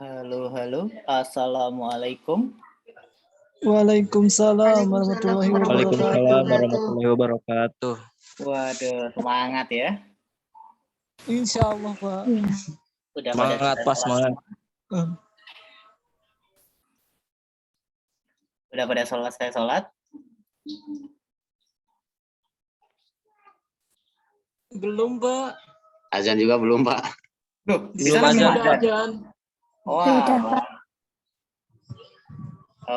Halo, halo. Assalamualaikum. Waalaikumsalam warahmatullahi Waalaikumsalam wabarakatuh. warahmatullahi wabarakatuh. Waduh, semangat ya. Insya Allah, Pak. Udah pada Semangat, selesai Pak, sholat semangat. semua? Udah pada selesai sholat? Belum, Pak. Azan juga belum, Pak. Duh, di Belum sana azan. belum ada. Azan. Wah.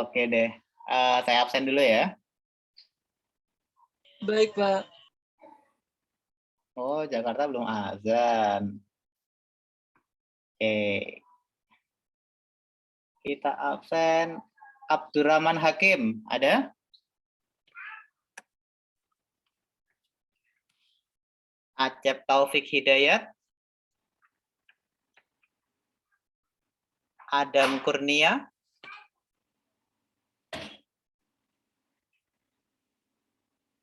Oke deh. Saya absen dulu ya. Baik, Pak. Oh, Jakarta belum azan. Oke. Kita absen. Abdurrahman Hakim, ada? Acep Taufik Hidayat. Adam Kurnia.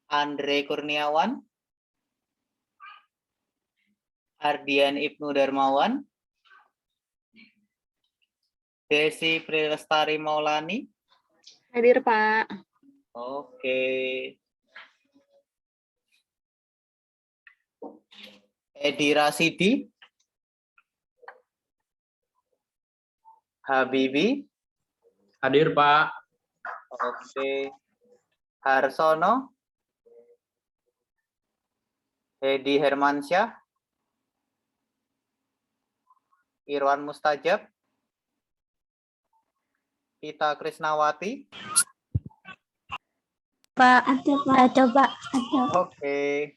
Andre Kurniawan. Ardian Ibnu Darmawan. Desi Prilestari Maulani. Hadir, Pak. Oke. Edi Rasidi. Habibi. Hadir, Pak. Oke. Harsono. Hedi Hermansyah. Irwan Mustajab. Ita Krisnawati. Pak, ada, Pak. Ada, Pak. Ada. Oke.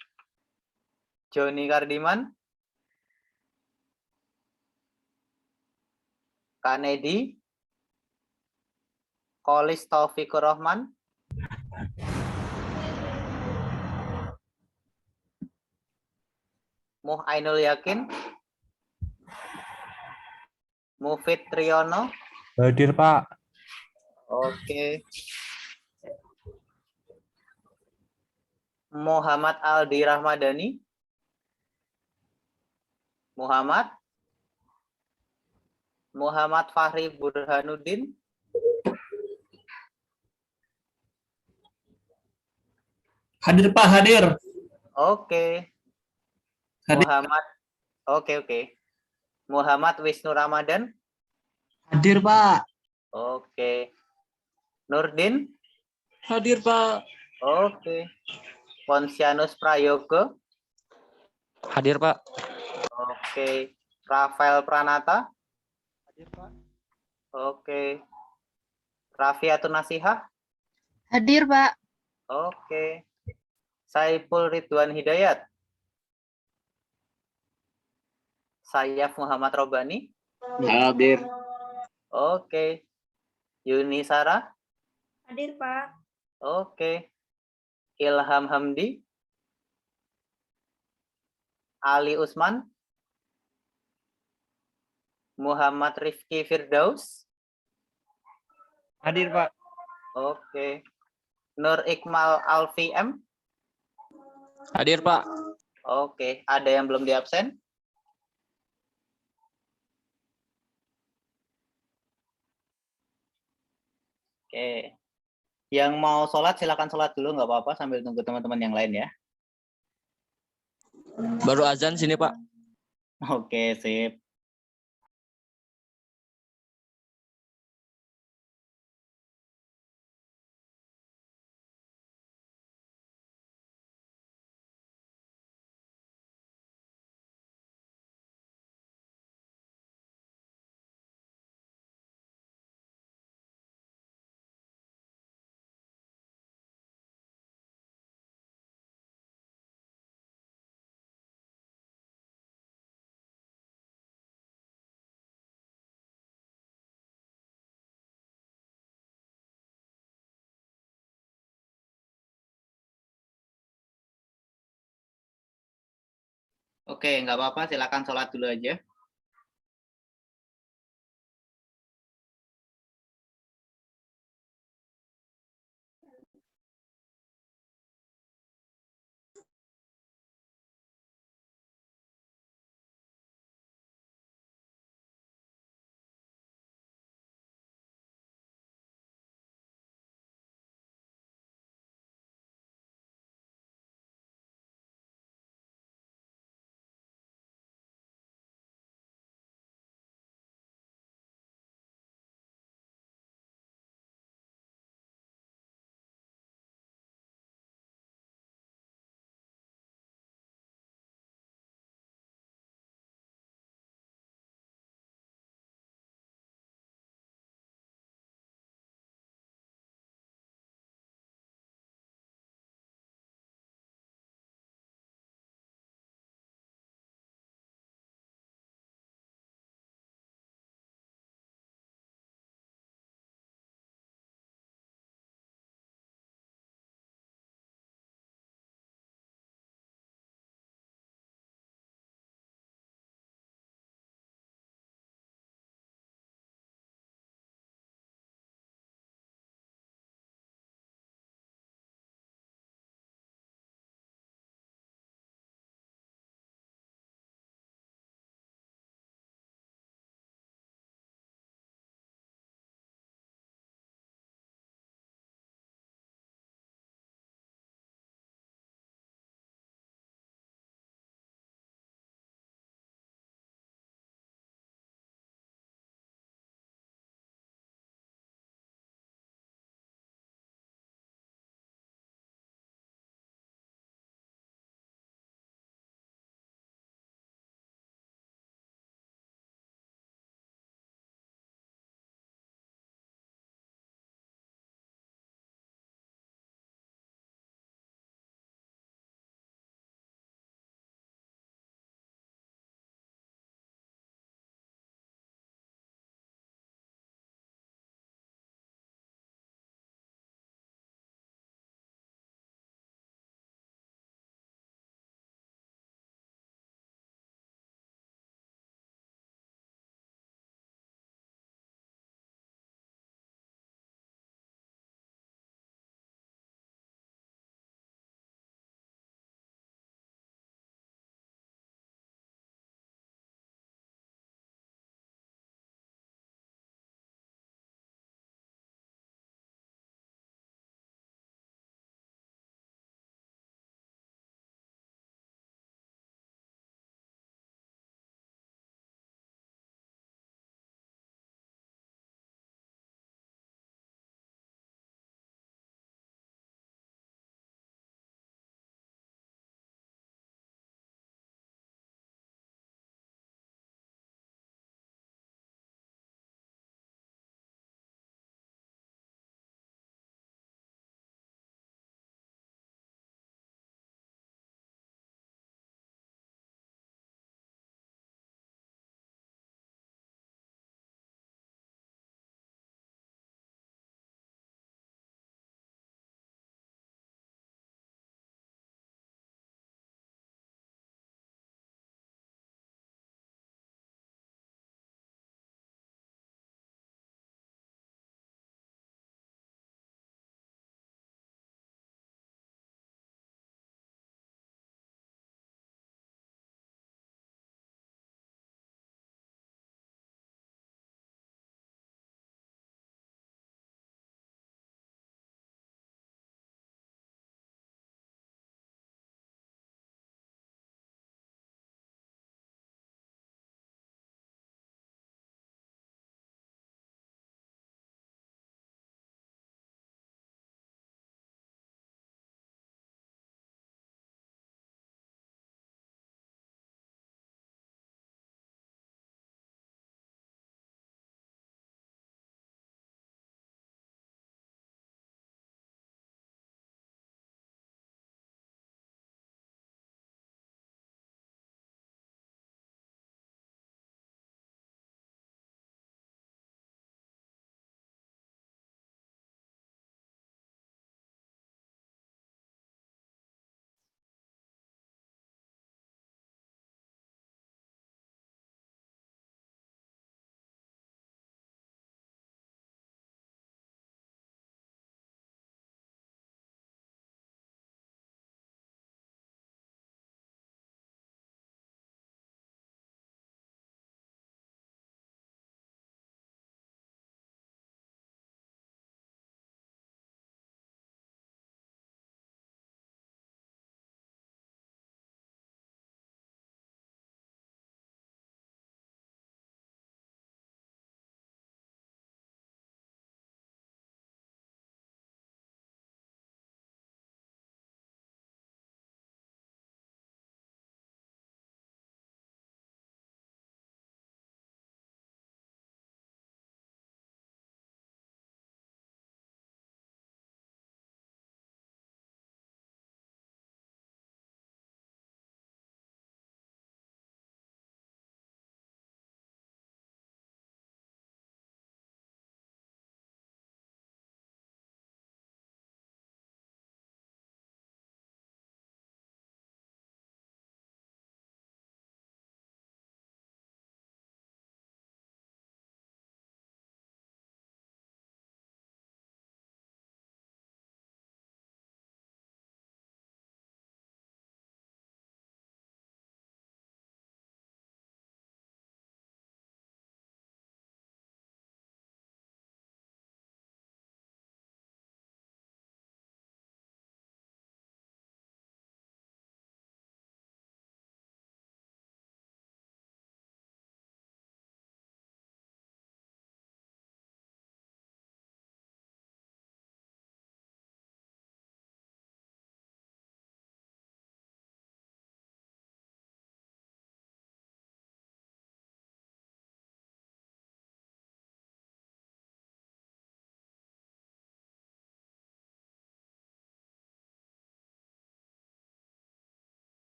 Joni Kardiman. Kanedi. Kolis Taufikur Rahman. Muh Ainul Yakin. Mufid Triyono. Hadir, Pak. Oke. Muhammad Aldi Rahmadani. Muhammad Fahri Burhanuddin. Hadir, Pak. Hadir. Oke. Hadir. Oke. Muhammad Wisnu Ramadan. Hadir, Pak. Oke. Nurdin. Hadir, Pak. Oke. Ponsianus Prayogo. Hadir, Pak. Oke. Rafael Pranata. Hadir, Pak. Oke. Rafiatun Nasihah. Hadir, Pak. Oke. Saiful Ridwan Hidayat. Sayaf Muhammad Robani. Hadir. Oke. Yuni Sarah. Hadir, Pak. Oke. Ilham Hamdi. Ali Usman. Muhammad Rifki Firdaus. Hadir, Pak. Oke. Nur Iqmal Alfi M. Hadir, Pak. Oke. Ada yang belum diabsen? Oke. Yang mau sholat silakan sholat dulu, nggak apa-apa sambil tunggu teman-teman yang lain ya. Baru azan sini, Pak. Oke, sip. Oke, nggak apa-apa, silakan sholat dulu aja.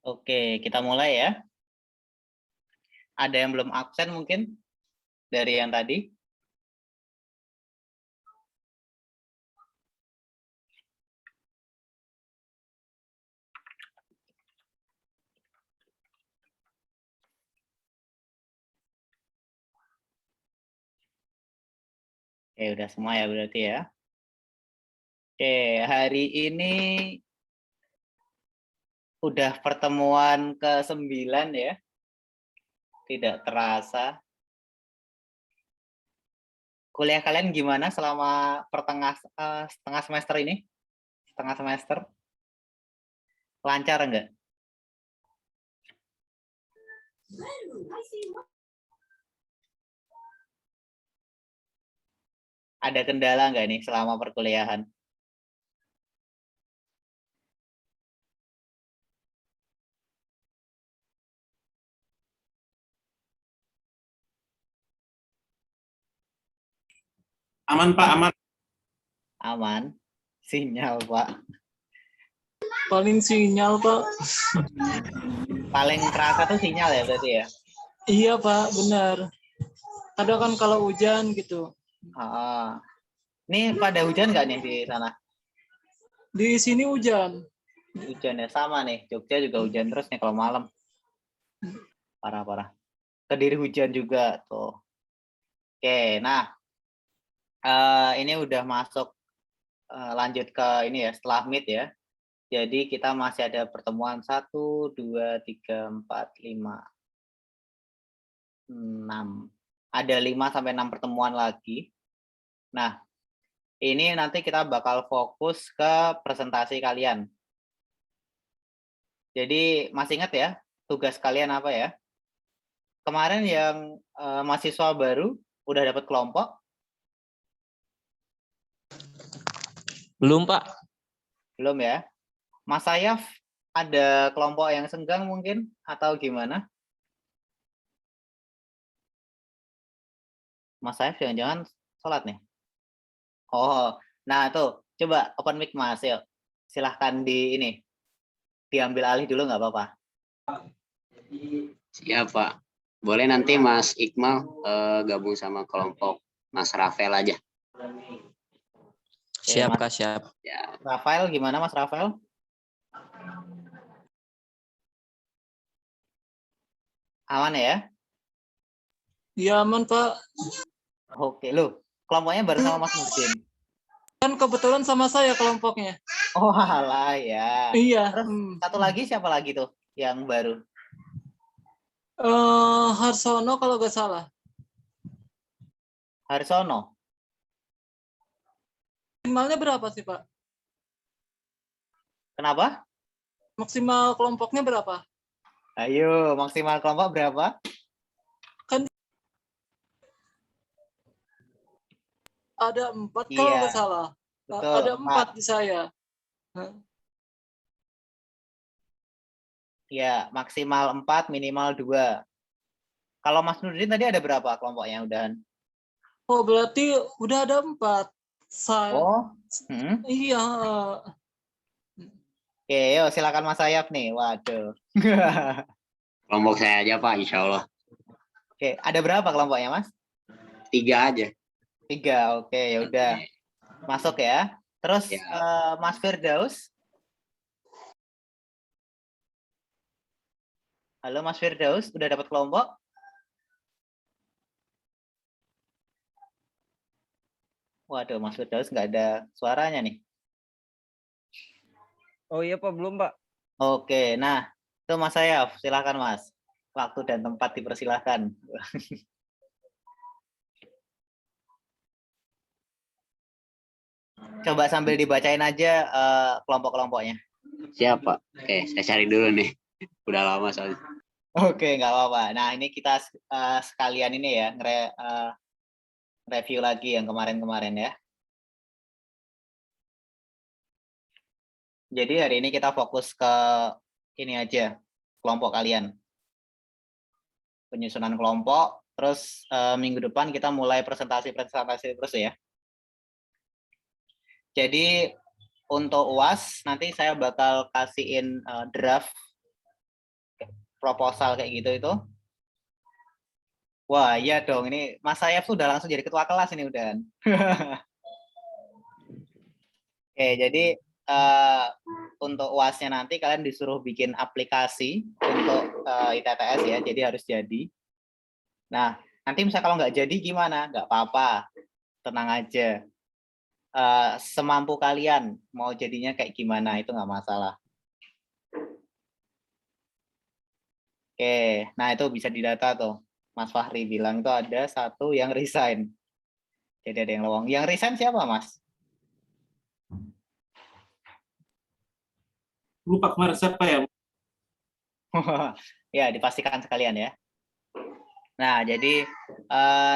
Oke, kita mulai ya. Ada yang belum absen mungkin dari yang tadi? Oke, udah semua ya berarti ya. Oke, hari ini udah pertemuan ke-9 ya. Tidak terasa. Kuliah kalian gimana selama setengah semester ini? Setengah semester? Lancar enggak? Ada kendala enggak nih selama perkuliahan? Aman Pak, aman. Aman? Sinyal, Pak. Paling sinyal, Pak. Paling kerasa tuh sinyal ya berarti ya? Iya, Pak, benar. Kadang kan kalau hujan gitu. Ah. Ini pada hujan nggak nih di sana? Di sini hujan. Hujan ya, sama nih. Jogja juga hujan terus nih kalau malam. Parah-parah. Kediri hujan juga tuh. Oke, nah ini udah masuk lanjut ke ini ya, setelah meet ya. Jadi kita masih ada pertemuan 1, 2, 3, 4, 5, 6. Ada 5 sampai 6 pertemuan lagi. Nah, ini nanti kita bakal fokus ke presentasi kalian. Jadi masih ingat ya, tugas kalian apa ya? Kemarin yang mahasiswa baru udah dapat kelompok? Belum, Pak. Belum ya? Mas Sayaf ada kelompok yang senggang mungkin atau gimana? Mas Sayaf jangan-jangan sholat nih? Oh, nah tuh coba open mic Mas, yuk. Silahkan diambil alih dulu nggak apa-apa. Siap Pak. Boleh nanti Mas Iqmal gabung sama kelompok Mas Rafael aja. Siap, Mas Kak, siap. Ya. Rafael gimana Mas Rafael? Aman ya? Iya, aman, Pak. Oke, lu kelompoknya bareng sama Mas Nurdin. Kan kebetulan sama saya kelompoknya. Oh alah ya. Iya. Terus satu lagi siapa lagi tuh yang baru? Harsono kalau nggak salah. Harsono. Maksimalnya berapa sih, Pak? Kenapa? Maksimal kelompoknya berapa? Ayo, maksimal kelompok berapa? Ada 4 kalau Iya, nggak salah. betul, Ada 4 di saya. Ya, maksimal 4, minimal 2. Kalau Mas Nurdin tadi ada berapa kelompoknya udahan? Oh, berarti udah ada 4. Saya. Oh, Iya. Oke, yuk silakan Mas Sayap nih. Waduh. Kelompok saya aja Pak, insya Allah. Oke, ada berapa kelompoknya Mas? 3 aja. 3, oke ya udah. Masuk ya. Terus Ya. Mas Firdaus. Halo Mas Firdaus, udah dapat kelompok? Waduh, Mas Firdaus nggak ada suaranya nih. Oh iya, Pak, belum, Pak. Oke, nah itu Mas Sayaf, silakan Mas. Waktu dan tempat dipersilahkan. Coba sambil dibacain aja kelompok-kelompoknya. Siap Pak. Oke, saya cari dulu nih. Udah lama soalnya. Oke, nggak apa-apa. Nah, ini kita sekalian ini ya, review lagi yang kemarin-kemarin ya. Jadi hari ini kita fokus ke ini aja, kelompok kalian. Penyusunan kelompok, terus minggu depan kita mulai presentasi terus ya. Jadi untuk UAS nanti saya bakal kasihin draft proposal kayak gitu itu? Wah, iya dong. Ini Mas Sayap sudah langsung jadi ketua kelas ini udah. Oke, jadi untuk UASnya nanti kalian disuruh bikin aplikasi untuk ITTS ya, jadi harus jadi. Nah, nanti misalnya kalau nggak jadi gimana? Nggak apa-apa, tenang aja. Semampu kalian mau jadinya kayak gimana itu nggak masalah. Oke, nah itu bisa didata tuh. Mas Fahri bilang itu ada satu yang resign. Jadi ada yang lowong. Yang resign siapa, Mas? Lupa kemarin siapa ya? Ya, dipastikan sekalian ya. Nah, jadi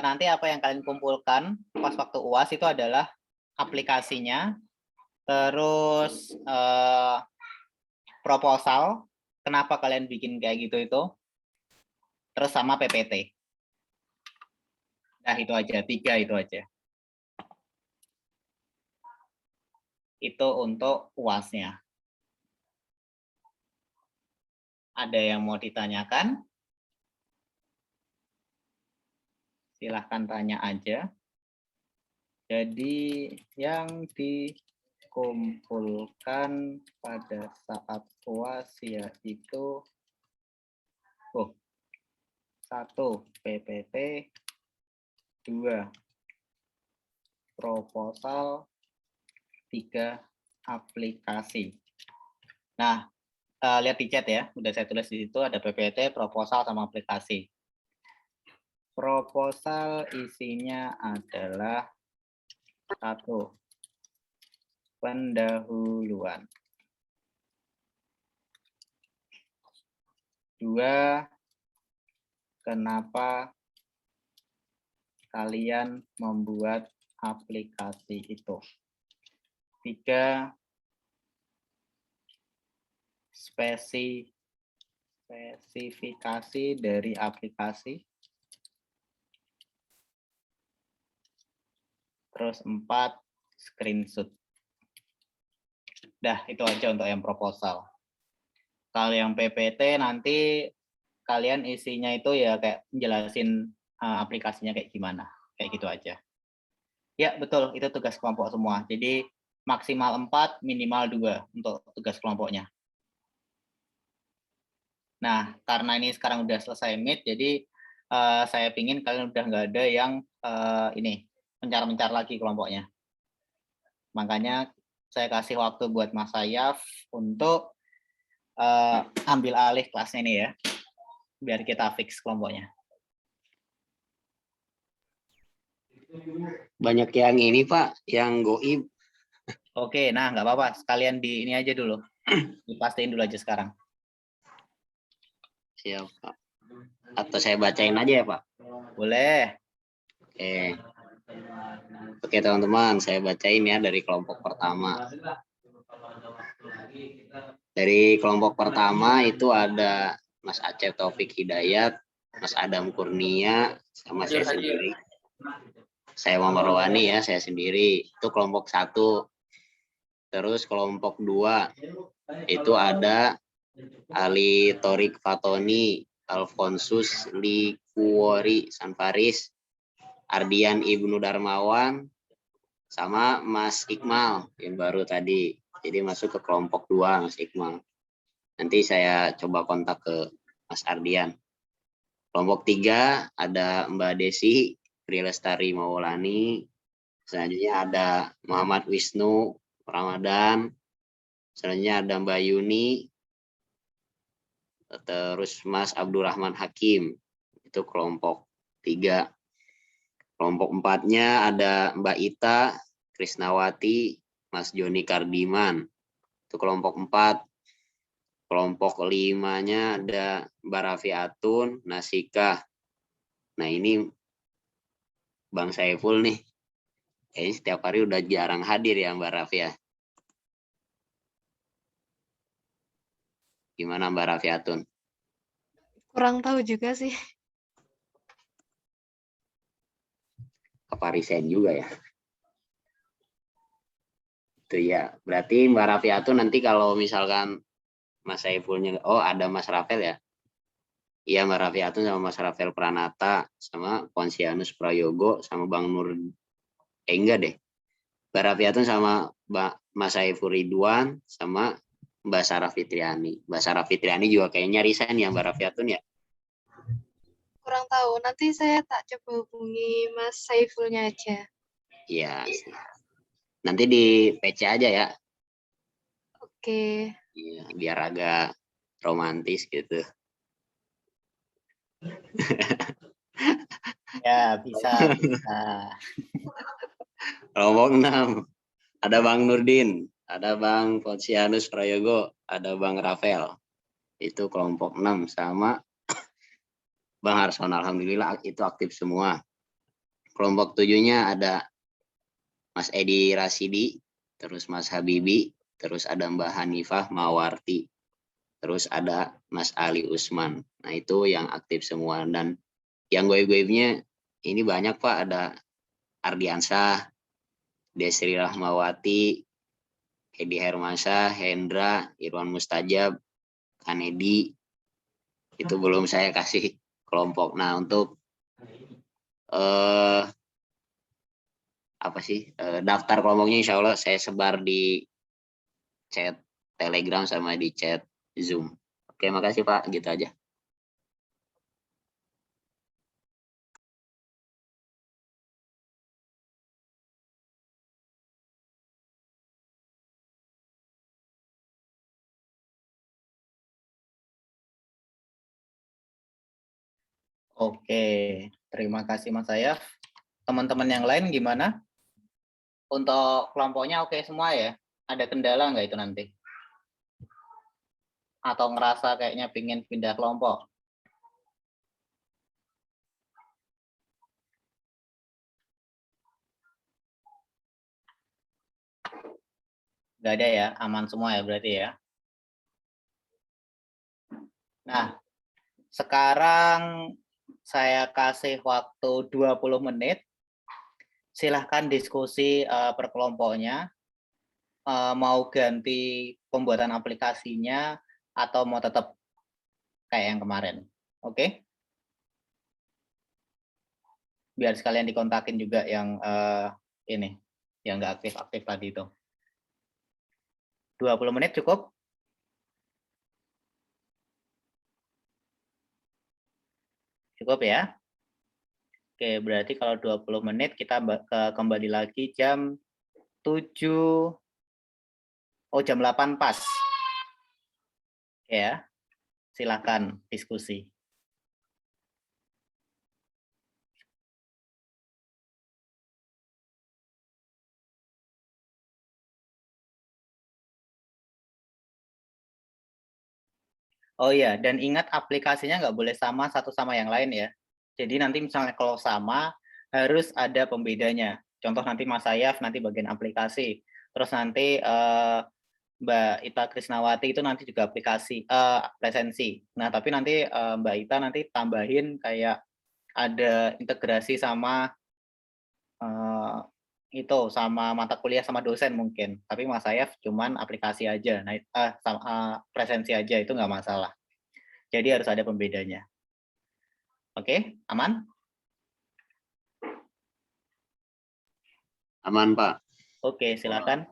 nanti apa yang kalian kumpulkan pas waktu UAS itu adalah aplikasinya, terus proposal, kenapa kalian bikin kayak gitu itu, terus sama PPT. Nah, itu aja, 3 itu aja. Itu untuk UAS-nya. Ada yang mau ditanyakan? Silahkan tanya aja. Jadi yang dikumpulkan pada saat UAS yaitu 1 PPT, 2 proposal, 3 aplikasi. Nah, lihat di chat ya, udah saya tulis di situ ada PPT, proposal sama aplikasi. Proposal isinya adalah 1 pendahuluan, 2 kenapa kalian membuat aplikasi itu, 3 spesifikasi dari aplikasi, terus 4 screenshot. Dah, itu aja untuk yang proposal. Kalau yang PPT nanti kalian isinya itu ya kayak jelasin aplikasinya kayak gimana. Kayak gitu aja. Ya, betul. Itu tugas kelompok semua. Jadi maksimal 4, minimal 2 untuk tugas kelompoknya. Nah, karena ini sekarang udah selesai meet, jadi saya pingin kalian udah nggak ada yang ini mencar-mencar lagi kelompoknya. Makanya saya kasih waktu buat Mas Sayaf untuk ambil alih kelasnya ini ya, biar kita fix kelompoknya. Banyak yang ini Pak, yang goib. Oke, nah nggak apa-apa, sekalian di ini aja dulu, dipastiin dulu aja sekarang. Siap Pak. Atau saya bacain aja ya Pak? Boleh. Oke. Oke teman-teman, saya bacain ya dari kelompok pertama. Dari kelompok pertama itu ada Mas Acep Taufik Hidayat, Mas Adam Kurnia, sama saya sendiri. Saya Muhammad Rawani ya, saya sendiri. Itu kelompok 1. Terus kelompok 2 itu ada Ali Torik Fatoni, Alfonsus Likuori Sanfaris, Ardian Ibnu Darmawan, sama Mas Iqmal yang baru tadi. Jadi masuk ke kelompok 2 Mas Iqmal. Nanti saya coba kontak ke Mas Ardian. Kelompok 3 ada Mbak Desi, Prilestari Maulani. Selanjutnya ada Muhammad Wisnu Ramadan. Selanjutnya ada Mbak Yuni. Terus Mas Abdurrahman Hakim. Itu kelompok 3. Kelompok 4-nya ada Mbak Ita Krisnawati, Mas Joni Kardiman. Itu kelompok 4. Kelompok 5-nya ada Mbak Rafiatun Nasikah. Nah ini Bang Saiful nih. Kayaknya setiap hari udah jarang hadir ya Mbak Rafia. Gimana Mbak Rafiatun? Kurang tahu juga sih. Keparisen juga ya. Itu ya. Berarti Mbak Rafiatun nanti kalau misalkan Mas Saifulnya, oh ada Mas Rafael ya. Iya, Mbak Rafiatun sama Mas Rafael Pranata, sama Ponsianus Prayogo, sama Bang Nur, enggak deh. Mbak Rafiatun sama Mas Saiful Ridwan, sama Mbak Sarah Fitriani. Mbak Sarah Fitriani juga kayaknya resign ya, Mbak Rafiatun ya? Kurang tahu. Nanti saya tak coba hubungi Mas Saifulnya aja. Iya, nanti di PC aja ya. Oke. Iya, biar agak romantis gitu. Ya, bisa, bisa. Kelompok 6, ada Bang Nurdin, ada Bang Ponsianus Prayogo, ada Bang Rafael. Itu kelompok 6 sama Bang Harson. Alhamdulillah itu aktif semua. Kelompok 7-nya ada Mas Edi Rasidi, terus Mas Habibi, terus ada Mbak Hanifah Mawarti, terus ada Mas Ali Usman. Nah itu yang aktif semua. Dan yang goib-goibnya ini banyak Pak, ada Ardiansah, Desri Rahmawati, Edi Hermansyah, Hendra, Irwan Mustajab, Kanedi, itu belum saya kasih kelompok. Nah untuk daftar kelompoknya insya Allah saya sebar di chat Telegram sama di chat Zoom. Oke, makasih Pak, gitu aja. Oke, terima kasih Mas Sayaf. Teman-teman yang lain gimana? Untuk kelompoknya oke semua ya? Ada kendala nggak itu nanti? Atau ngerasa kayaknya pingin pindah kelompok? Nggak ada ya? Aman semua ya berarti ya? Nah, sekarang saya kasih waktu 20 menit. Silahkan diskusi per kelompoknya. Mau ganti pembuatan aplikasinya atau mau tetap kayak yang kemarin. Oke? Biar sekalian dikontakin juga yang ini, yang nggak aktif-aktif tadi itu. 20 menit cukup? Cukup ya? Oke, berarti kalau 20 menit kita kembali lagi jam 7, jam 8 pas. Oke ya, silakan diskusi. Oh iya, dan ingat aplikasinya nggak boleh sama satu sama yang lain ya. Jadi nanti misalnya kalau sama, harus ada pembedanya. Contoh nanti Mas Sayaf nanti bagian aplikasi. Terus nanti Mbak Ita Krisnawati itu nanti juga aplikasi presensi. Nah, tapi nanti Mbak Ita nanti tambahin kayak ada integrasi sama itu sama mata kuliah sama dosen mungkin. Tapi Mas Sayaf cuman aplikasi aja. Nah, presensi aja itu nggak masalah. Jadi harus ada pembedanya. Oke, aman? Aman Pak. Oke, silakan.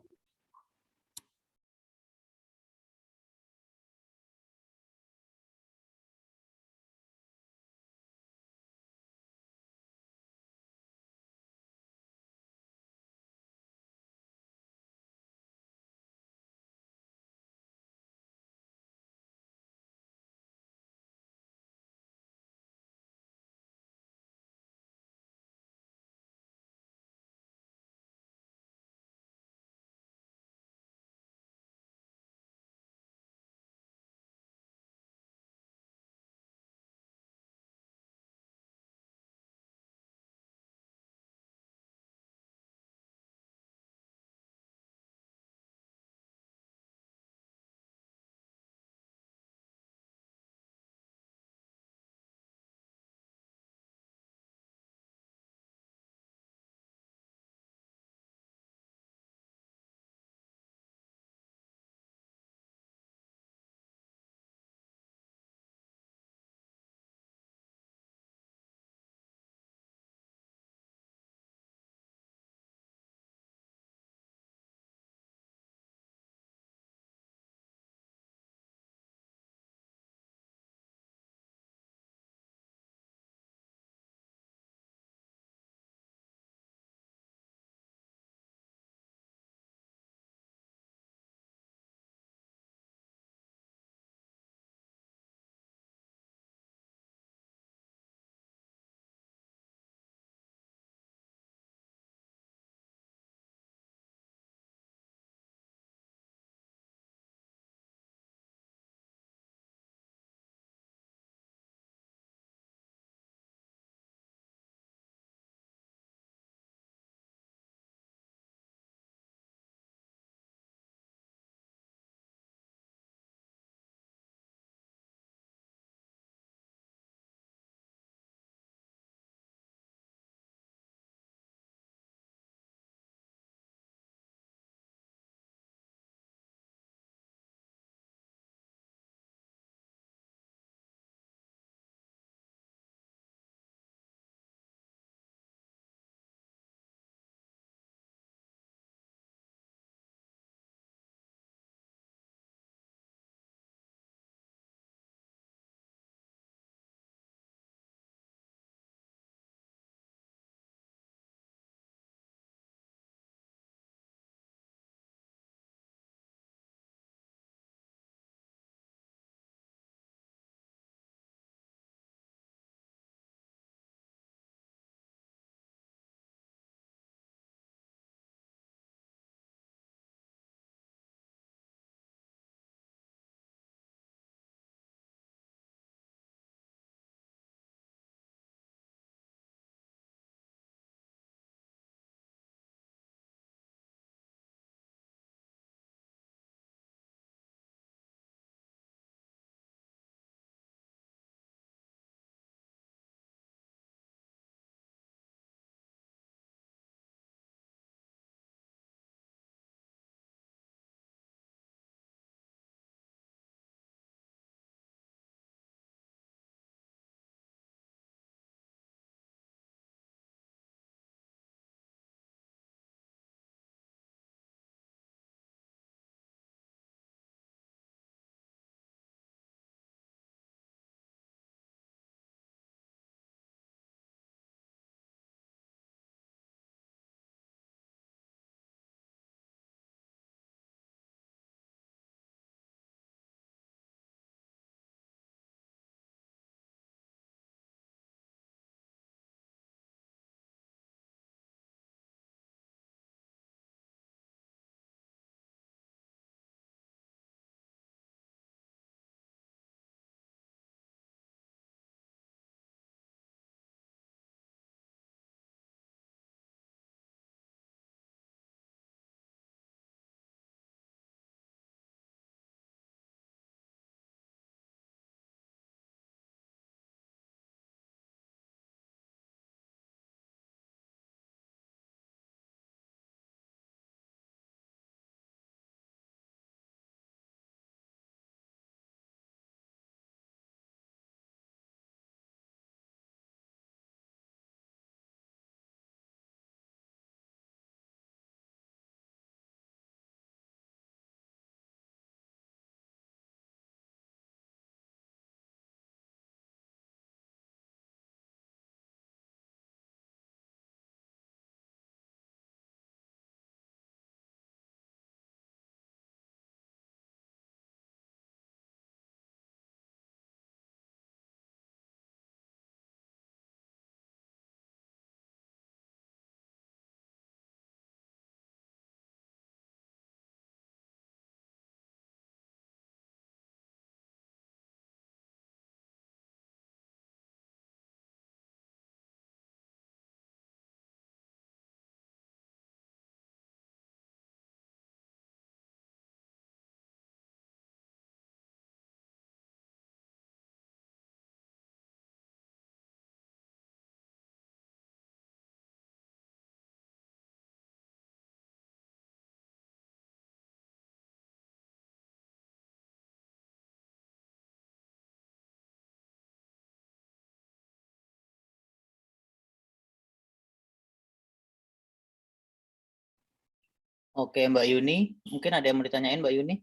Oke, Mbak Yuni. Mungkin ada yang mau ditanyain, Mbak Yuni?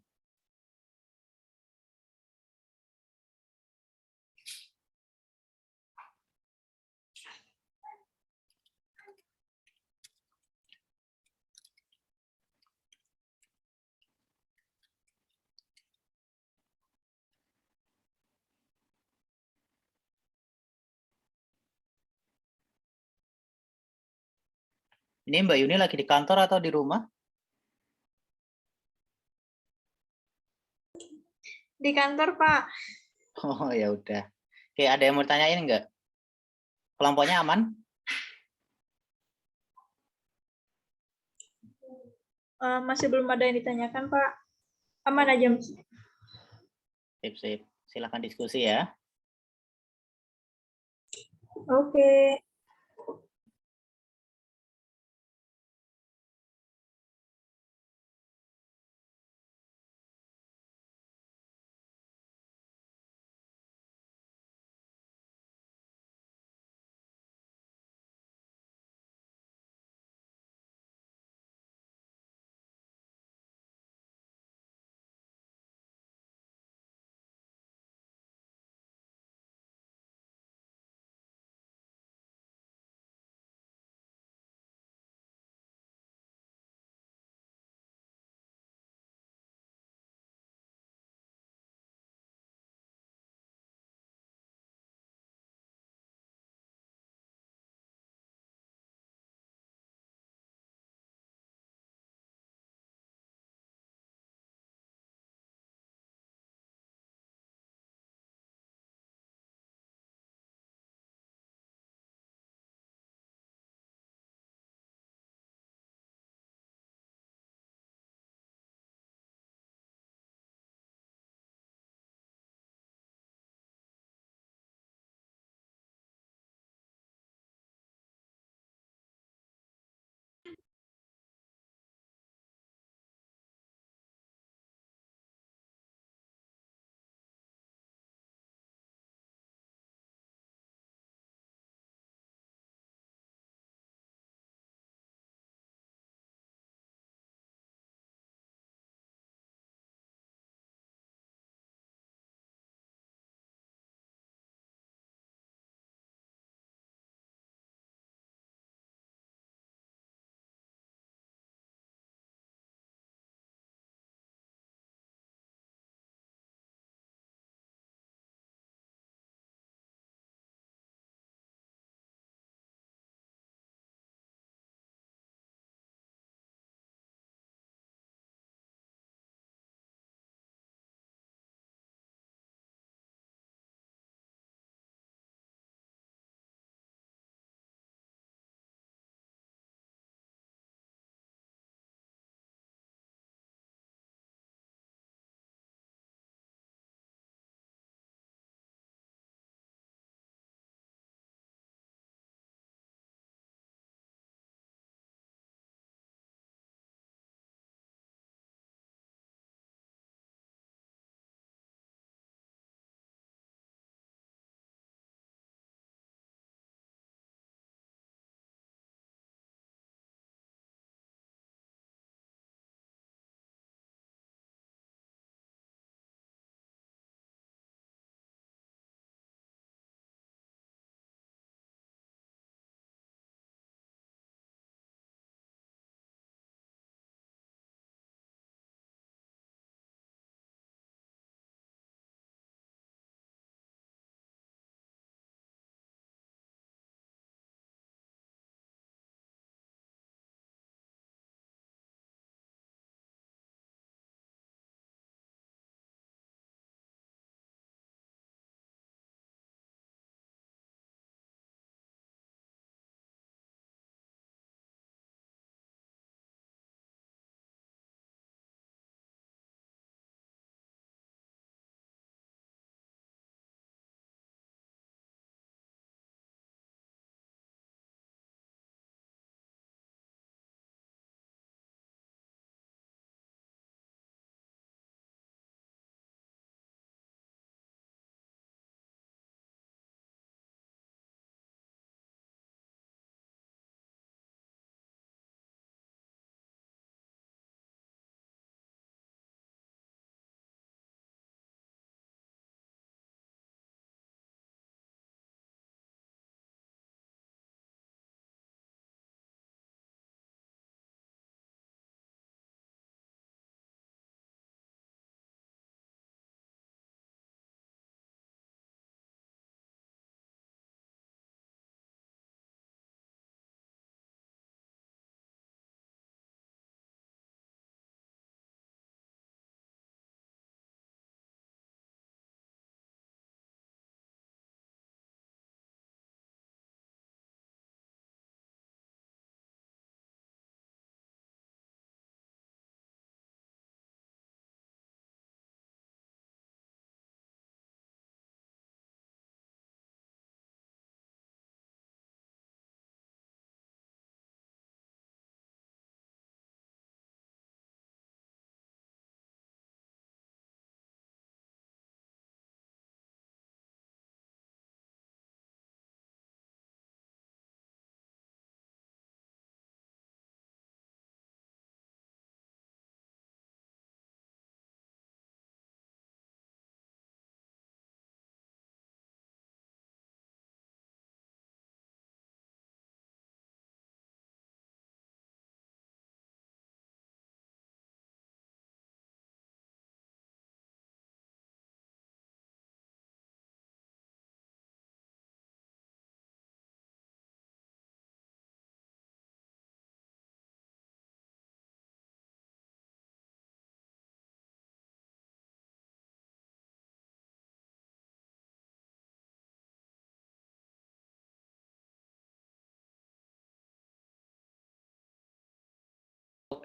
Ini Mbak Yuni lagi di kantor atau di rumah? Di kantor, Pak. Oh, ya udah. Oke, ada yang mau ditanyain nggak? Kelompoknya aman? Masih belum ada yang ditanyakan, Pak. Aman aja, Mas. Sip, sip. Silakan diskusi ya. Oke.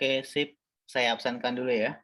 Oke, sip. Saya absenkan dulu ya.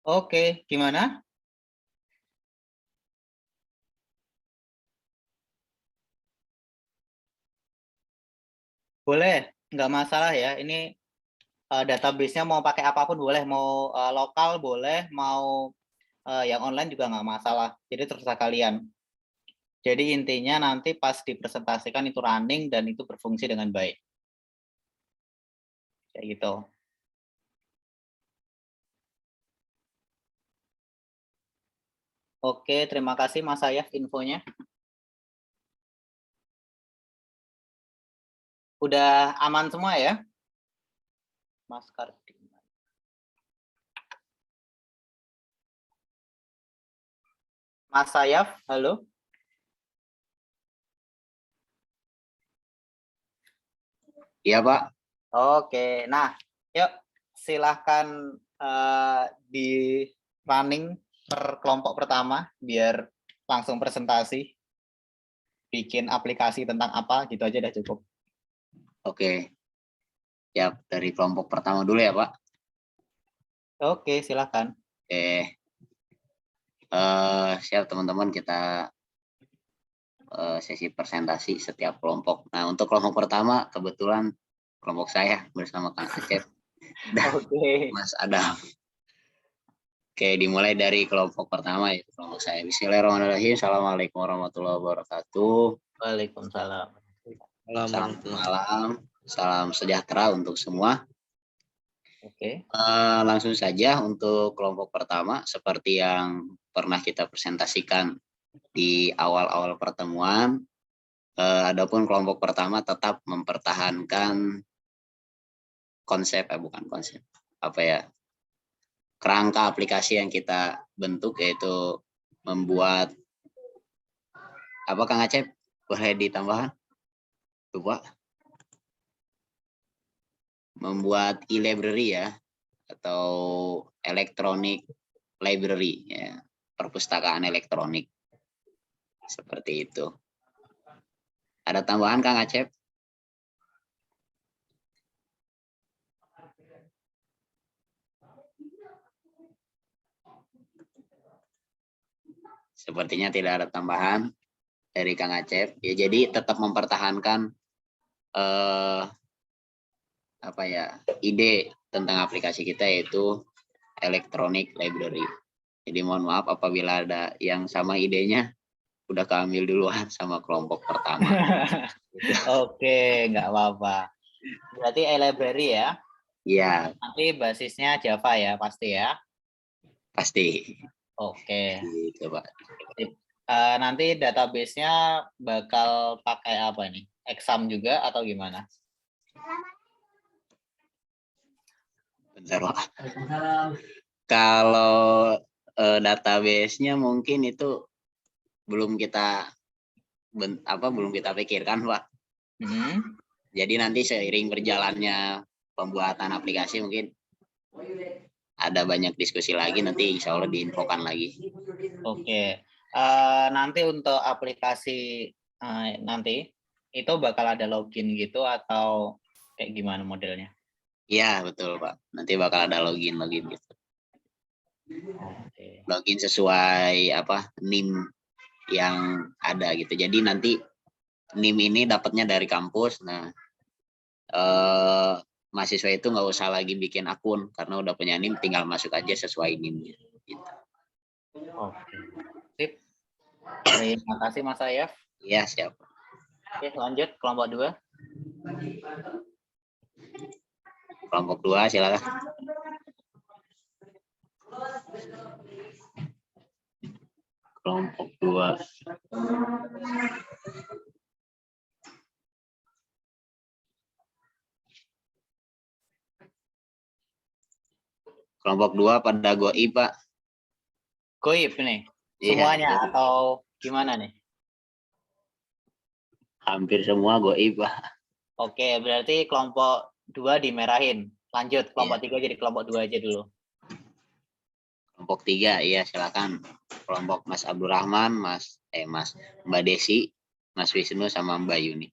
Oke, gimana? Boleh, nggak masalah ya. Ini database-nya mau pakai apapun boleh, mau lokal boleh, mau yang online juga nggak masalah. Jadi terserah kalian. Jadi intinya nanti pas dipresentasikan itu running dan itu berfungsi dengan baik. Kayak gitu. Oke, terima kasih Mas Ayaf infonya. Udah aman semua ya? Mas Kardi. Mas Ayaf, halo. Iya, Pak. Oke, nah, yuk silahkan di running per kelompok pertama biar langsung presentasi. Bikin aplikasi tentang apa gitu aja udah cukup. Oke. Ya, dari kelompok pertama dulu ya, Pak. Oke, silahkan. Oke. Siap teman-teman, kita sesi presentasi setiap kelompok. Nah, untuk kelompok pertama kebetulan kelompok saya bersama Kang Acep dan Mas Adam. Oke, dimulai dari kelompok pertama ya, kelompok saya. Bismillahirrahmanirrahim. Assalamualaikum warahmatullahi wabarakatuh. Waalaikumsalam. Selamat malam. Salam sejahtera untuk semua. Oke. Langsung saja untuk kelompok pertama, seperti yang pernah kita presentasikan di awal-awal pertemuan, adapun kelompok pertama tetap mempertahankan konsep, bukan konsep, apa ya, kerangka aplikasi yang kita bentuk, yaitu membuat, apa Kang Acep, boleh ditambahkan? Lupa. Membuat e-library ya, atau electronic library ya, perpustakaan elektronik. Seperti itu. Ada tambahan Kang Acep? Sepertinya tidak ada tambahan dari Kang Acep. Ya, jadi tetap mempertahankan apa ya, ide tentang aplikasi kita, yaitu electronic library. Jadi mohon maaf apabila ada yang sama idenya udah keambil duluan sama kelompok pertama. Oke, nggak apa-apa. Berarti e-library ya? Iya. Nanti basisnya Java ya, pasti ya? Pasti. Oke. Gitu, Pak. Nanti database-nya bakal pakai apa nih? Exam juga atau gimana? Bentar, Pak. Kalau database-nya mungkin itu belum kita belum kita pikirkan, Pak. Jadi nanti seiring berjalannya pembuatan aplikasi mungkin ada banyak diskusi lagi, nanti insya Allah diinfokan lagi. Oke. Nanti untuk aplikasi nanti itu bakal ada login gitu atau kayak gimana modelnya? Iya betul Pak. Nanti bakal ada login gitu. Oke. Login sesuai apa NIM yang ada gitu. Jadi nanti NIM ini dapatnya dari kampus. Nah mahasiswa itu nggak usah lagi bikin akun karena udah punya NIM, tinggal masuk aja sesuai NIM-nya. Gitu. Oke. Sip. Terima kasih Mas Ayaf. Iya siap. Oke, lanjut kelompok 2. Kelompok 2 silakan. Kelompok 2. Kelompok 2 pada goib, Pak. Goib nih? Semuanya iya, atau gimana nih? Hampir semua goib, Pak. Oke, berarti kelompok 2 dimerahin. Lanjut, kelompok 3 jadi kelompok 2 aja dulu. Kelompok 3, iya silakan. Kelompok Mas Abdurrahman, Mbak Desi, Mas Wisnu, sama Mbak Yuni.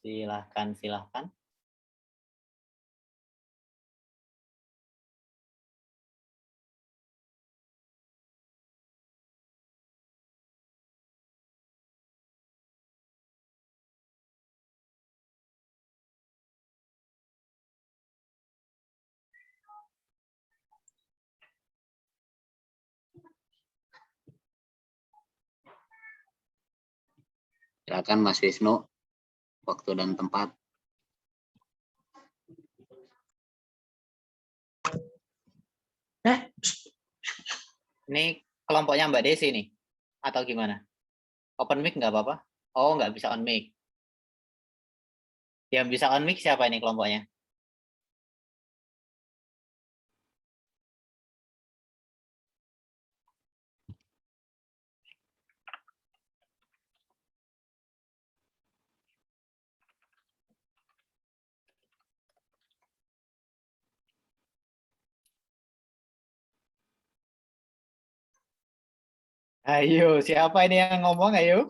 Silahkan, silahkan. Silakan Mas Wisnu, waktu dan tempat. Ini kelompoknya Mbak Desi nih? Atau gimana? Open mic nggak apa-apa? Oh, nggak bisa on mic. Yang bisa on mic siapa ini kelompoknya? Ayo, siapa ini yang ngomong? Ayo.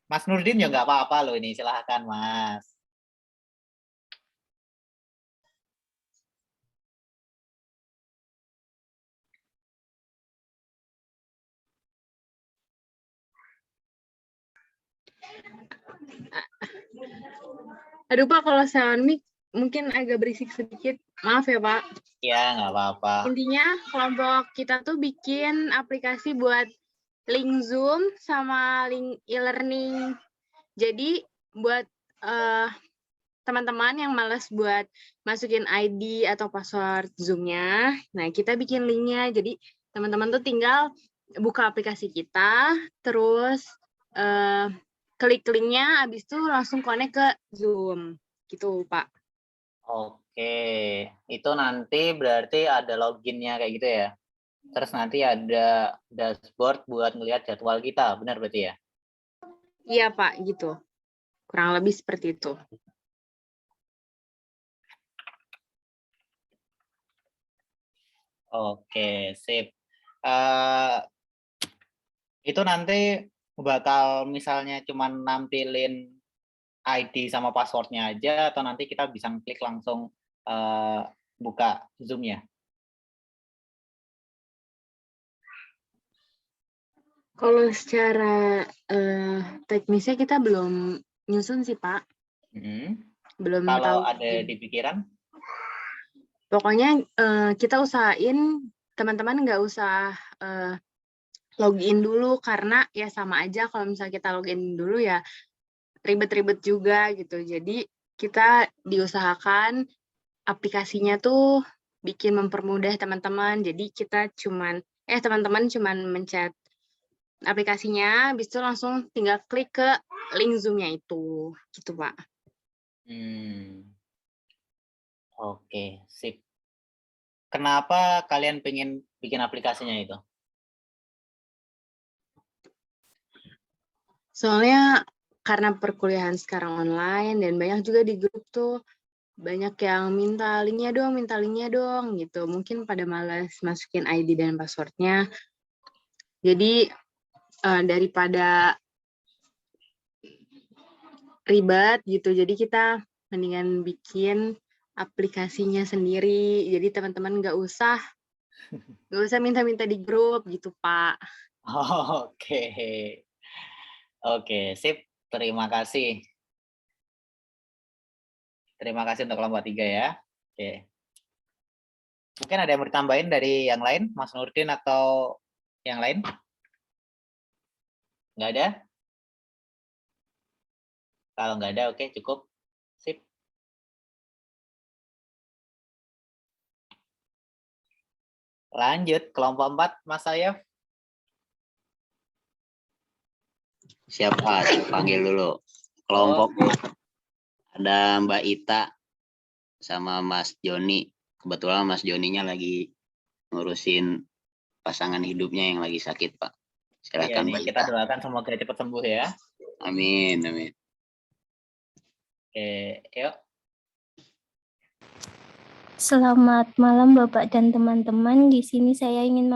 Mas Nurdin ya nggak apa-apa loh ini. Silahkan, Mas. Aduh Pak, kalau sound mic mungkin agak berisik sedikit. Maaf ya Pak. Ya, nggak apa-apa. Intinya kelompok kita tuh bikin aplikasi buat link Zoom sama link e-learning. Jadi buat teman-teman yang malas buat masukin ID atau password Zoom-nya, nah kita bikin linknya. Jadi teman-teman tuh tinggal buka aplikasi kita, terus klik linknya, habis itu langsung connect ke Zoom, gitu Pak. Oke, itu nanti berarti ada loginnya kayak gitu ya. Terus nanti ada dashboard buat ngelihat jadwal kita, benar berarti ya? Iya Pak, gitu. Kurang lebih seperti itu. Oke, sip. Itu nanti bakal misalnya cuma nampilin ID sama passwordnya aja, atau nanti kita bisa klik langsung buka Zoom-nya? Kalau secara teknisnya kita belum nyusun sih Pak. Belum Kalau tahu. ada di pikiran? Pokoknya kita usahain teman-teman nggak usah login dulu, karena ya sama aja kalau misalnya kita login dulu ya ribet-ribet juga gitu. Jadi kita diusahakan aplikasinya tuh bikin mempermudah teman-teman. Jadi kita teman-teman cuman mencet aplikasinya, habis itu langsung tinggal klik ke link Zoom-nya itu, gitu Pak. Oke, sip. Kenapa kalian pengen bikin aplikasinya itu? Soalnya karena perkuliahan sekarang online dan banyak juga di grup tuh banyak yang minta linknya dong gitu. Mungkin pada malas masukin ID dan passwordnya. Jadi daripada ribet gitu, jadi kita mendingan bikin aplikasinya sendiri. Jadi teman-teman nggak usah minta-minta di grup gitu Pak. Oke. Oke, sip. Terima kasih. Terima kasih untuk kelompok 3 ya. Oke. Mungkin ada yang mau ditambahin dari yang lain, Mas Nurdin atau yang lain? Nggak ada? Kalau nggak ada, oke, cukup. Sip. Lanjut, kelompok 4, Mas Sayef. Siapa? Saya panggil dulu. Kelompok ada Mbak Ita sama Mas Joni. Kebetulan Mas Joninya lagi ngurusin pasangan hidupnya yang lagi sakit, Pak. Silakan Mbak Kita Ita. doakan semoga cepat sembuh ya. Amin, amin. Oke, yuk. Selamat malam Bapak dan teman-teman. Di sini saya ingin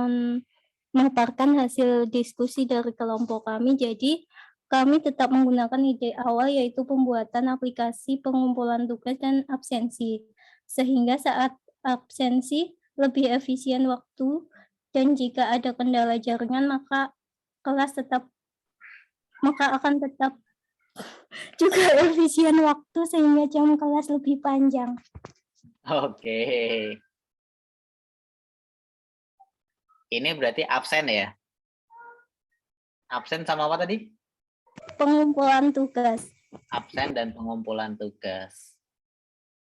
memaparkan hasil diskusi dari kelompok kami. Jadi kami tetap menggunakan ide awal yaitu pembuatan aplikasi pengumpulan tugas dan absensi. Sehingga saat absensi lebih efisien waktu dan jika ada kendala jaringan maka akan tetap juga efisien waktu sehingga jam kelas lebih panjang. Oke. Ini berarti absen ya? Absen sama apa tadi? Pengumpulan tugas. Absen dan pengumpulan tugas.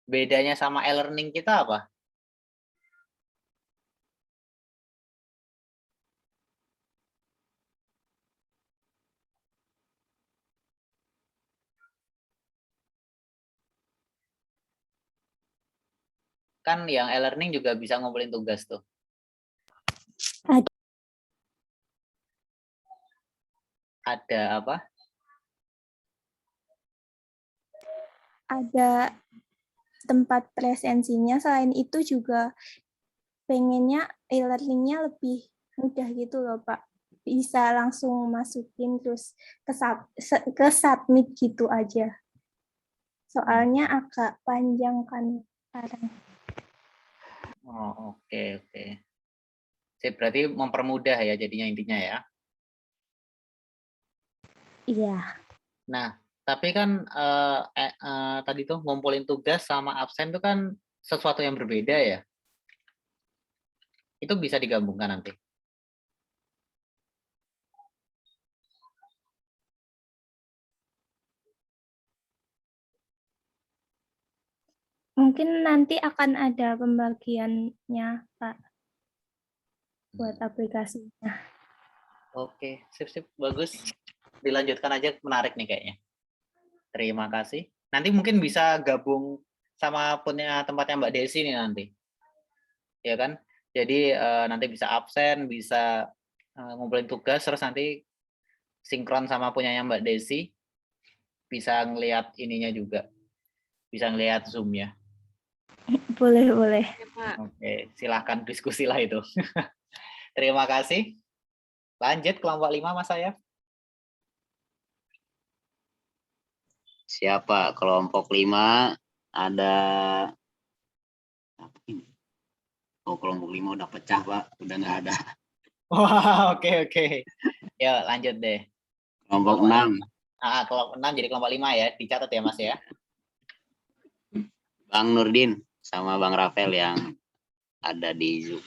Bedanya sama e-learning kita apa? Kan yang e-learning juga bisa ngumpulin tugas tuh. Ada apa? Ada tempat presensinya. Selain itu juga pengennya e-learningnya lebih mudah gitu loh Pak. Bisa langsung masukin terus ke submit gitu aja. Soalnya agak panjang kan sekarang. Oh, oke. Sip, berarti mempermudah ya jadinya intinya ya. Iya. Nah, tapi kan tadi tuh ngumpulin tugas sama absen itu kan sesuatu yang berbeda ya. Itu bisa digabungkan nanti. Mungkin nanti akan ada pembagiannya Pak buat aplikasinya. Oke, sip, bagus. Dilanjutkan aja, menarik nih kayaknya. Terima kasih. Nanti mungkin bisa gabung sama punya tempatnya Mbak Desi nih nanti. Ya kan? Jadi nanti bisa absen, bisa ngumpulin tugas, terus nanti sinkron sama punyanya Mbak Desi. Bisa ngelihat ininya juga. Bisa ngelihat Zoom-nya. Boleh. Ya, Pak. Oke, silahkan diskusi lah itu. Terima kasih. Lanjut kelompok 5 Mas Sayaf. Siapa? Kelompok 5 ada apa ini? Oh, kelompok 5 udah pecah, Pak. Udah nggak ada. Wah, oke. Ya, lanjut deh. Kelompok 6. Kelompok 6 jadi kelompok 5 ya. Dicatat ya, Mas ya. Bang Nurdin sama Bang Rafael yang ada di Zoom.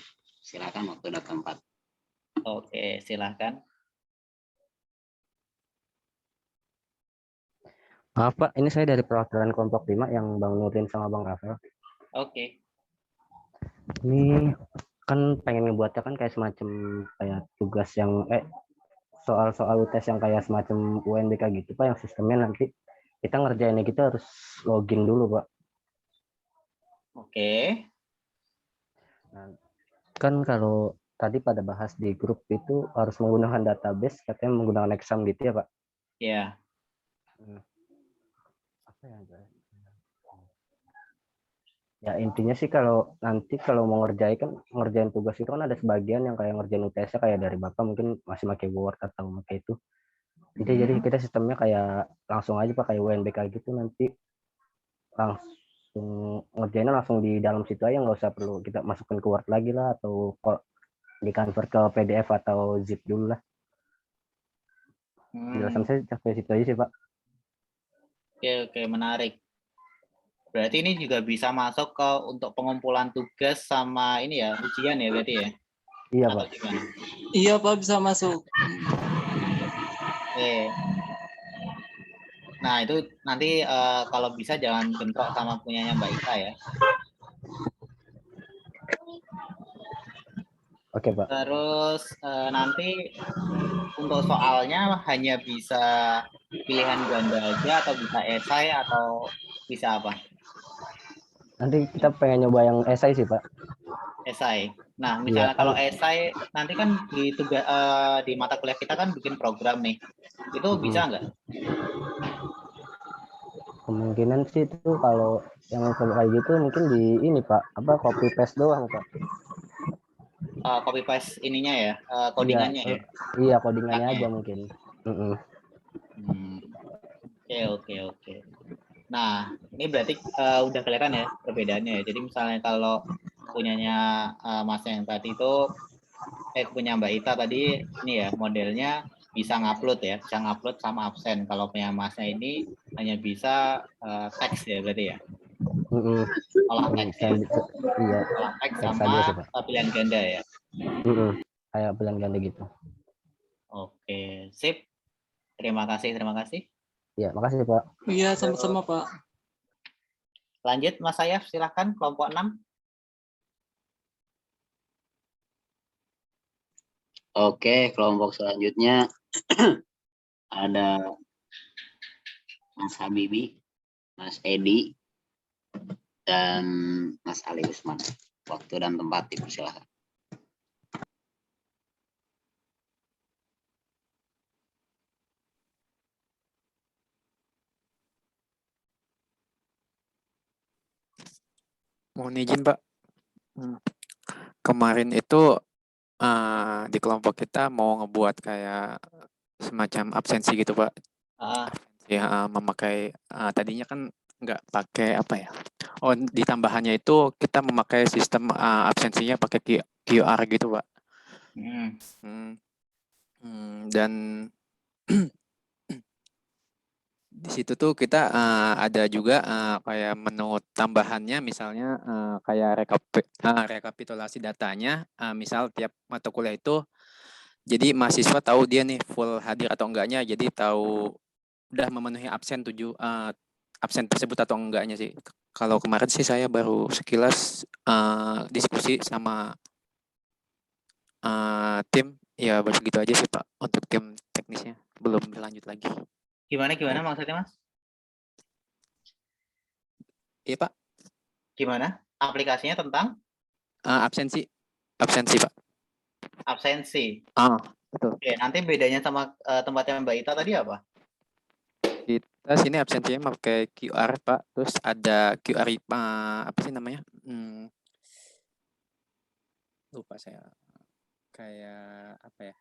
Silakan waktu dan tempat. Oke, silakan. Maaf Pak, ini saya dari perwakilan kelompok 5 yang Bang Nurdin sama Bang Rafael. Oke. Ini kan pengen ngebuatnya kan kayak semacam kayak tugas yang soal-soal UTS yang kayak semacam UNBK gitu Pak, yang sistemnya nanti kita ngerjainnya kita harus login dulu Pak. Oke. Nah, kan kalau tadi pada bahas di grup itu harus menggunakan database, katanya menggunakan exam gitu ya Pak? Iya. Apa ya guys? Ya intinya sih kalau nanti kalau mau ngerjain tugas itu kan ada sebagian yang kayak ngerjain UTS-nya kayak dari Bapak mungkin masih pakai Word atau pakai itu. Jadi kita sistemnya kayak langsung aja pakai UNBK gitu, nanti langsung ngerjainnya langsung di dalam situ aja, nggak usah perlu kita masukin ke Word lagi lah atau di convert ke PDF atau zip dulu lah. Penjelasan saya sampai situ aja sih Pak. Oke, menarik. Berarti ini juga bisa masuk ke untuk pengumpulan tugas sama ini ya, ujian ya berarti ya? Iya Atau Pak. gimana? Iya Pak, bisa masuk. Oke. Nah itu nanti kalau bisa jangan bentrok sama punyanya Mbak Ika ya. Oke Pak. Terus nanti untuk soalnya hanya bisa pilihan ganda aja atau bisa esai atau bisa apa? Nanti kita pengen nyoba yang esai sih Pak. Esai. Nah misalnya kalau esai nanti kan di mata kuliah kita kan bikin program nih. Itu bisa nggak? Kemungkinan sih itu kalau yang kayak gitu mungkin di ini Pak, copy paste doang Pak. copy paste ininya ya, codingannya ya. Iya, codingannya Chatnya aja ya? mungkin. Oke. Nah, ini berarti udah kelihatan ya perbedaannya ya. Jadi misalnya kalau punyanya Mas yang tadi itu, punya Mbak Ita tadi, ini ya modelnya bisa ngupload ya, bisa ngupload sama absen. Kalau punya Masnya ini hanya bisa teks ya berarti ya. Olah teks ya. Iya, Olah teks teks sama aja sih, Pak. pilihan ganda ya. Kayak pilihan ganda gitu. Oke, sip. Terima kasih. Iya, makasih Pak. Iya, sama-sama Pak. Lanjut Mas Sayaf, silakan kelompok 6. Oke, kelompok selanjutnya ada Mas Habibi, Mas Edi, dan Mas Ali Usman. Waktu dan tempat dipersilakan. Mohon izin Pak. Kemarin itu di kelompok kita mau ngebuat kayak semacam absensi gitu Pak. Ya, memakai tadinya kan nggak pakai apa ya. Oh, di tambahannya itu kita memakai sistem absensinya pakai QR gitu Pak. Dan di situ tuh kita ada juga kayak menu tambahannya, misalnya kayak rekapitulasi datanya, misal tiap mata kuliah itu, jadi mahasiswa tahu dia nih full hadir atau enggaknya, jadi tahu udah memenuhi absen absen tersebut atau enggaknya sih. Kalau kemarin sih saya baru sekilas diskusi sama tim, ya baru segitu aja sih Pak untuk tim teknisnya, belum berlanjut lagi. Gimana maksudnya Mas? Iya Pak. Gimana? Aplikasinya tentang? Absensi Pak. Absensi. Betul. Oke, nanti bedanya sama tempatnya Mbak Ita tadi apa? Kita sini absensinya pakai QR Pak, terus ada QR apa sih namanya? Lupa saya. Kayak apa ya?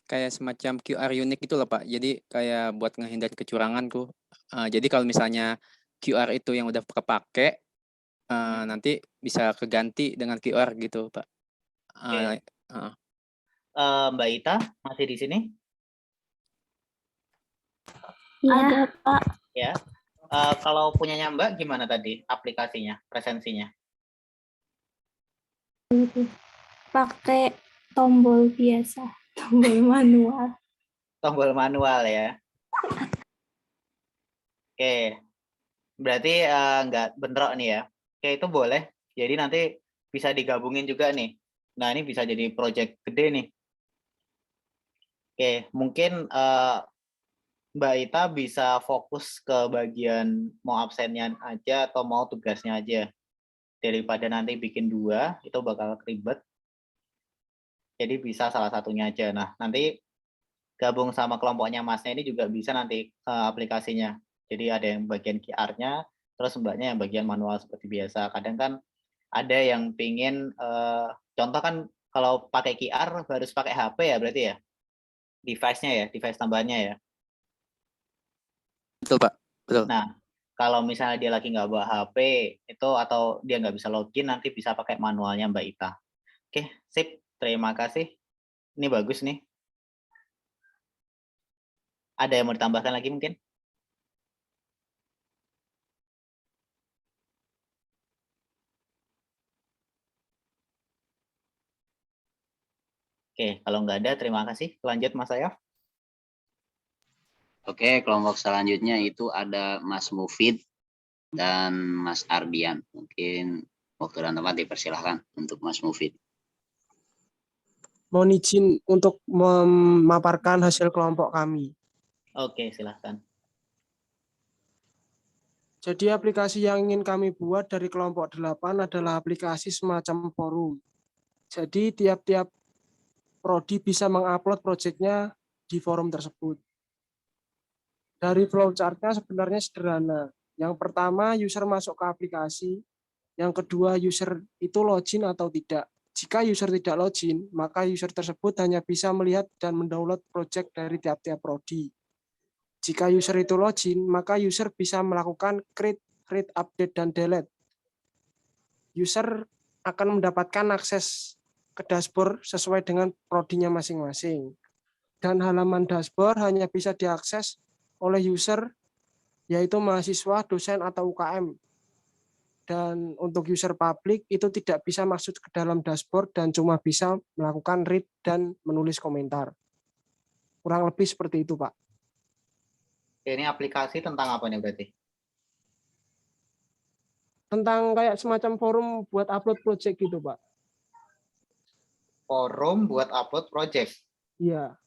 Kayak semacam QR unik gitu loh Pak. Jadi kayak buat ngehindar kecurangan tuh. Jadi kalau misalnya QR itu yang udah kepake, nanti bisa keganti dengan QR gitu Pak. Mbak Ita masih di sini? Iya, Pak. Ya. Kalau punyanya Mbak gimana tadi aplikasinya, presensinya? Pakai tombol biasa, tombol manual. Tombol manual ya. Oke. Berarti nggak bentrok nih ya. Oke, itu boleh. Jadi nanti bisa digabungin juga nih. Nah, ini bisa jadi project gede nih. Oke, mungkin Mbak Ita bisa fokus ke bagian mau absennya aja atau mau tugasnya aja. Daripada nanti bikin 2, itu bakal ribet. Jadi bisa salah satunya aja. Nah, nanti gabung sama kelompoknya Masnya ini juga bisa nanti aplikasinya. Jadi ada yang bagian QR-nya, terus Mbaknya yang bagian manual seperti biasa. Kadang kan ada yang pingin, contoh kan kalau pakai QR harus pakai HP ya berarti ya? Device-nya ya, device tambahannya ya? Betul Pak, betul. Nah, kalau misalnya dia lagi nggak bawa HP, itu atau dia nggak bisa login, nanti bisa pakai manualnya Mbak Ita. Oke, sip. Terima kasih. Ini bagus nih. Ada yang mau ditambahkan lagi mungkin? Oke, kalau nggak ada, terima kasih. Lanjut Mas Ayaf. Oke, kelompok selanjutnya itu ada Mas Mufid dan Mas Ardian. Mungkin waktu dan tempat dipersilahkan untuk Mas Mufid. Mohon izin untuk memaparkan hasil kelompok kami. Oke, silahkan. Jadi aplikasi yang ingin kami buat dari kelompok 8 adalah aplikasi semacam forum. Jadi tiap-tiap prodi bisa mengupload proyeknya di forum tersebut. Dari flowchart-nya sebenarnya sederhana. Yang pertama, user masuk ke aplikasi. Yang kedua, user itu login atau tidak. Jika user tidak login, maka user tersebut hanya bisa melihat dan mendownload project dari tiap-tiap prodi. Jika user itu login, maka user bisa melakukan create, read, update, dan delete. User akan mendapatkan akses ke dashboard sesuai dengan prodinya masing-masing. Dan halaman dashboard hanya bisa diakses oleh user, yaitu mahasiswa, dosen, atau UKM. Dan untuk user publik itu tidak bisa masuk ke dalam dashboard dan cuma bisa melakukan read dan menulis komentar. Kurang lebih seperti itu, Pak. Ini aplikasi tentang apa nih berarti? Tentang kayak semacam forum buat upload project gitu, Pak. Forum buat upload project. Iya.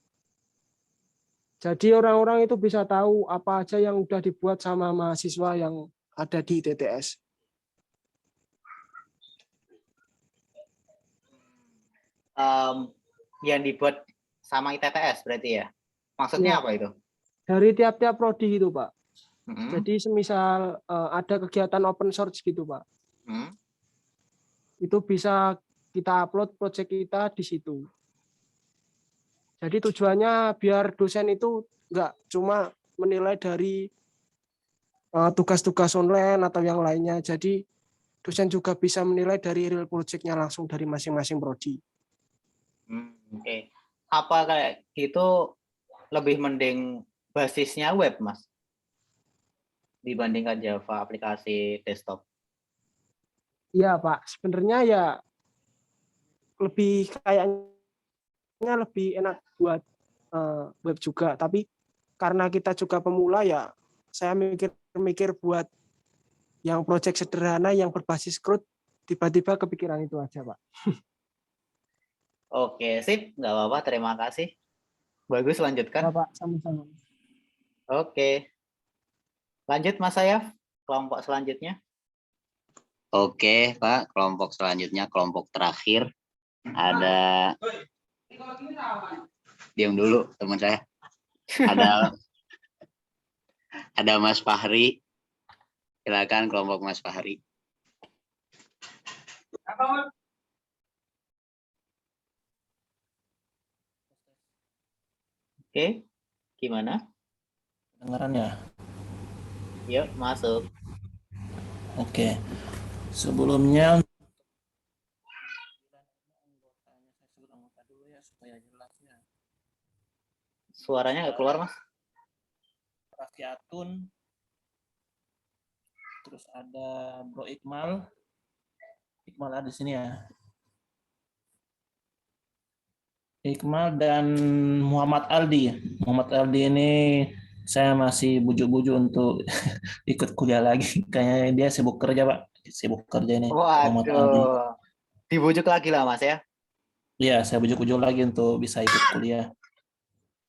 Jadi orang-orang itu bisa tahu apa aja yang udah dibuat sama mahasiswa yang ada di TTS. Yang dibuat sama ITTS berarti ya? Maksudnya Ya, apa itu? dari tiap-tiap prodi itu, Pak. Mm-hmm. Jadi semisal ada kegiatan open source gitu, Pak. Itu bisa kita upload project kita di situ. Jadi tujuannya biar dosen itu nggak cuma menilai dari tugas-tugas online atau yang lainnya. Jadi dosen juga bisa menilai dari real project-nya langsung dari masing-masing prodi. Oke. Apa kayak gitu lebih mending basisnya web, Mas? Dibandingkan Java aplikasi desktop? Iya, Pak. Sebenarnya ya lebih kayaknya lebih enak buat web juga. Tapi karena kita juga pemula ya saya mikir buat yang project sederhana yang berbasis CRUD, tiba-tiba kepikiran itu aja, Pak. Oke, sip. Nggak apa-apa, terima kasih. Bagus, lanjutkan. Pak, sama-sama. Oke. Lanjut, Mas Sayaf. Kelompok selanjutnya. Oke, Pak. Kelompok selanjutnya, kelompok terakhir. Ada... Diam dulu, teman saya. Ada Mas Fahri. Silakan kelompok Mas Fahri. Oke, gimana? Dengarannya? Yuk, masuk. Oke. Sebelumnya Suaranya nggak keluar, Mas? Rafiatun, terus ada Bro Iqmal. Iqmal ada di sini ya. Iqmal dan Muhammad Aldi. Muhammad Aldi ini saya masih bujuk-bujuk untuk ikut kuliah lagi. Kayaknya dia sibuk kerja, Pak. Sibuk kerja ini. Muhammad Aldi. Waduh. Dibujuk lagi lah, Mas ya? Iya, saya bujuk-bujuk lagi untuk bisa ikut kuliah.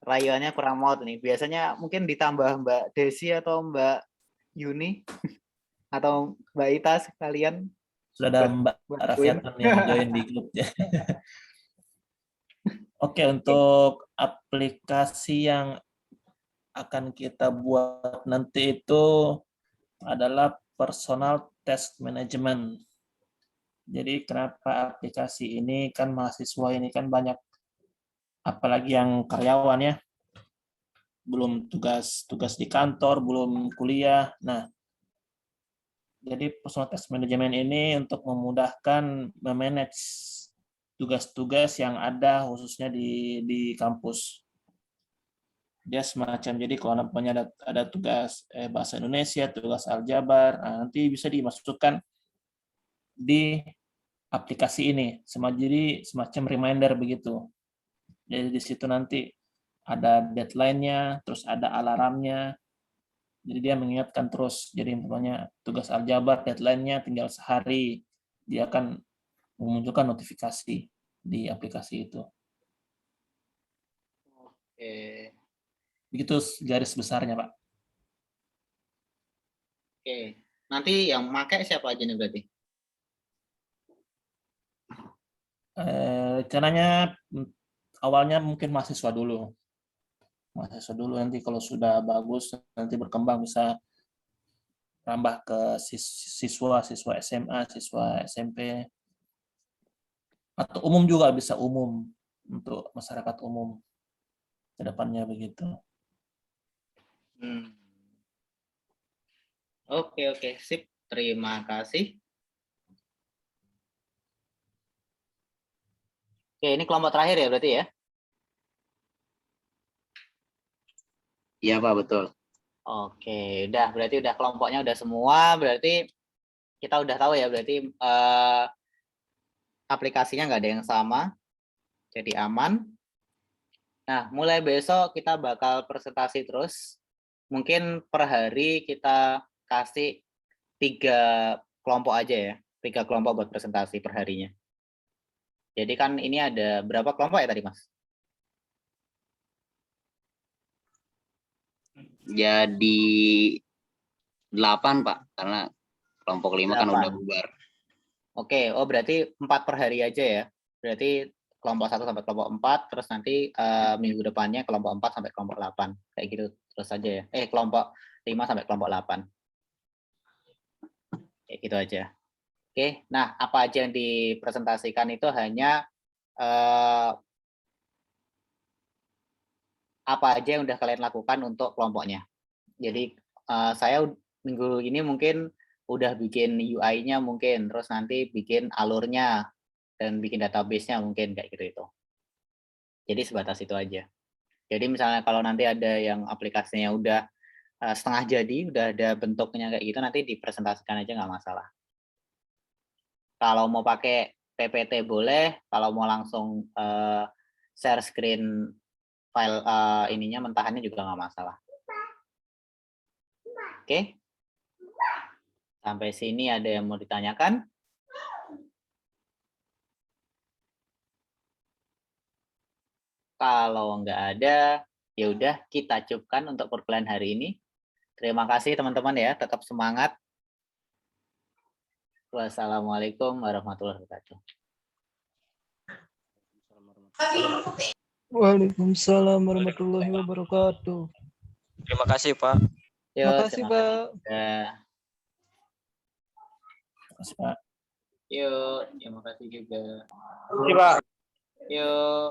Rayuannya kurang maut nih. Biasanya mungkin ditambah Mbak Desi atau Mbak Yuni atau Mbak Ita sekalian. Sudah ada Mbak Rafiatun yang join di grupnya. Oke, untuk aplikasi yang akan kita buat nanti itu adalah personal task management. Jadi kenapa aplikasi ini, kan mahasiswa ini kan banyak, apalagi yang karyawan ya, belum tugas di kantor, belum kuliah. Nah, jadi personal task management ini untuk memudahkan memanage tugas-tugas yang ada khususnya di kampus. Dia semacam, jadi kalau namanya ada tugas bahasa Indonesia, tugas aljabar, nanti bisa dimasukkan di aplikasi ini. Jadi semacam reminder begitu. Jadi di situ nanti ada deadline-nya, terus ada alarmnya. Jadi dia mengingatkan terus. Jadi umpamanya tugas aljabar deadline-nya tinggal sehari, dia akan memunculkan notifikasi di aplikasi itu. Oke. Begitu garis besarnya, Pak. Oke. Nanti yang pakai siapa aja nih berarti? Rencananya awalnya mungkin mahasiswa dulu. Nanti kalau sudah bagus, nanti berkembang bisa tambah ke siswa SMA, siswa SMP. Atau umum juga bisa umum untuk masyarakat umum ke depannya begitu. Oke, sip. Terima kasih. Oke, ini kelompok terakhir ya berarti ya? Iya Pak, betul. Oke, berarti udah kelompoknya udah semua, berarti kita udah tahu ya, berarti aplikasinya nggak ada yang sama, jadi aman. Nah, mulai besok kita bakal presentasi terus. Mungkin per hari kita kasih 3 kelompok aja ya, 3 kelompok buat presentasi per harinya. Jadi kan ini ada berapa kelompok ya tadi, Mas? Jadi 8 Pak, karena kelompok 5 kan udah 8. bubar. Oke, berarti 4 per hari aja ya. Berarti kelompok 1 sampai kelompok 4, terus nanti minggu depannya kelompok 4 sampai kelompok 8. Kayak gitu terus aja ya. Kelompok 5 sampai kelompok 8. Kayak gitu aja. Oke, nah apa aja yang dipresentasikan itu hanya apa aja yang udah kalian lakukan untuk kelompoknya. Jadi saya minggu ini mungkin udah bikin UI-nya mungkin, terus nanti bikin alurnya, dan bikin database-nya mungkin kayak gitu itu. Jadi sebatas itu aja. Jadi misalnya kalau nanti ada yang aplikasinya udah setengah jadi, udah ada bentuknya kayak gitu, nanti dipresentasikan aja nggak masalah. Kalau mau pakai PPT boleh, kalau mau langsung share screen file ininya mentahannya juga nggak masalah. Oke. Sampai sini ada yang mau ditanyakan? Kalau nggak ada, ya udah kita cukupkan untuk perkuliahan hari ini. Terima kasih teman-teman ya, tetap semangat. Wassalamualaikum warahmatullahi wabarakatuh. Waalaikumsalam warahmatullahi wabarakatuh. Terima kasih Pak. Terima kasih Pak. Terima kasih Pak. Yuk, terima kasih juga. Terima kasih Pak. Yuk.